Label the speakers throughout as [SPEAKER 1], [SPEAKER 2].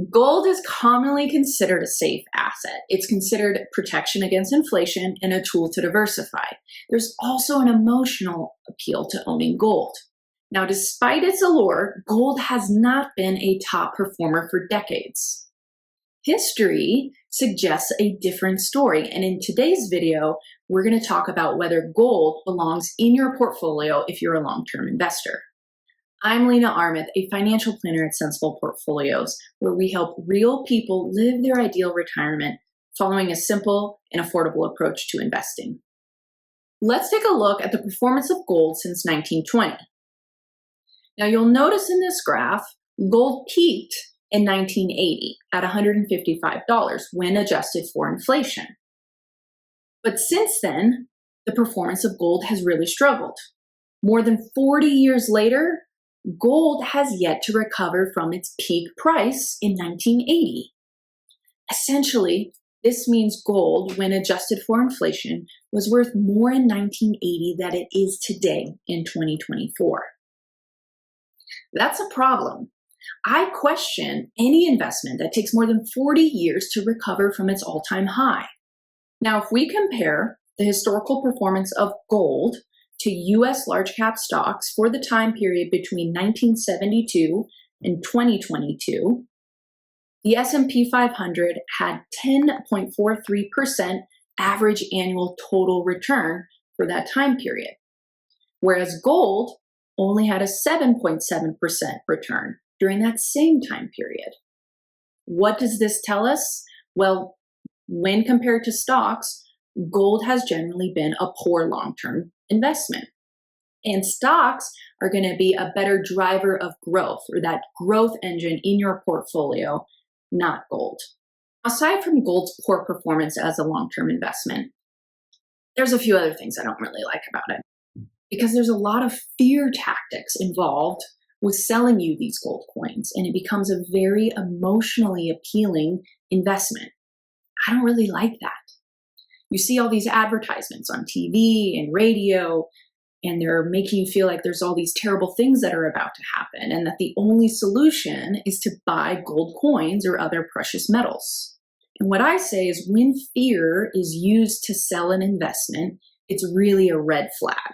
[SPEAKER 1] Gold is commonly considered a safe asset. It's considered protection against inflation and a tool to diversify. There's also an emotional appeal to owning gold. Now, despite its allure, gold has not been a top performer for decades. History suggests a different story, and in today's video, we're going to talk about whether gold belongs in your portfolio if you're a long-term investor. I'm Lena Armith, a financial planner at Sensible Portfolios, where we help real people live their ideal retirement following a simple and affordable approach to investing. Let's take a look at the performance of gold since 1920. Now, you'll notice in this graph, gold peaked in 1980 at $155 when adjusted for inflation. But since then, the performance of gold has really struggled. More than 40 years later, gold has yet to recover from its peak price in 1980. Essentially, this means gold, when adjusted for inflation, was worth more in 1980 than it is today in 2024. That's a problem. I question any investment that takes more than 40 years to recover from its all-time high. Now, if we compare the historical performance of gold to U.S. large cap stocks for the time period between 1972 and 2022, the S&P 500 had 10.43% average annual total return for that time period, whereas gold only had a 7.7% return during that same time period. What does this tell us? Well, when compared to stocks, gold has generally been a poor long-term investment. And stocks are going to be a better driver of growth, or that growth engine in your portfolio, not gold. Aside from gold's poor performance as a long-term investment, there's a few other things I don't really like about it, because there's a lot of fear tactics involved with selling you these gold coins, and it becomes a very emotionally appealing investment. I don't really like that. You see all these advertisements on TV and radio, and they're making you feel like there's all these terrible things that are about to happen, and that the only solution is to buy gold coins or other precious metals. And what I say is, when fear is used to sell an investment, it's really a red flag.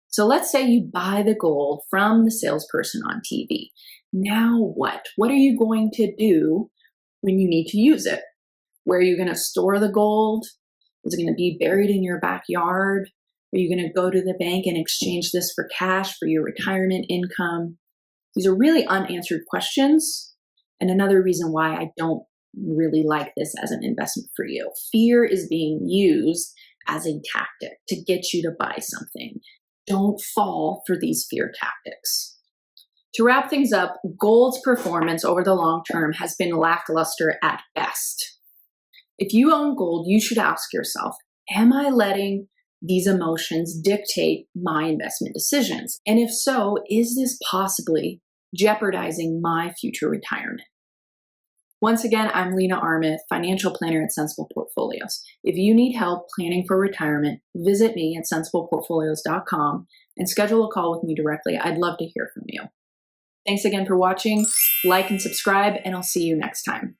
[SPEAKER 1] So let's say you buy the gold from the salesperson on TV. Now what? What are you going to do when you need to use it? Where are you going to store the gold? Is it going to be buried in your backyard? Are you going to go to the bank and exchange this for cash for your retirement income? These are really unanswered questions, and another reason why I don't really like this as an investment for you. Fear is being used as a tactic to get you to buy something. Don't fall for these fear tactics. To wrap things up, gold's performance over the long term has been lackluster at best. If you own gold, you should ask yourself, am I letting these emotions dictate my investment decisions? And if so, is this possibly jeopardizing my future retirement? Once again, I'm Lena Armith, financial planner at Sensible Portfolios. If you need help planning for retirement, visit me at sensibleportfolios.com and schedule a call with me directly. I'd love to hear from you. Thanks again for watching. Like and subscribe, and I'll see you next time.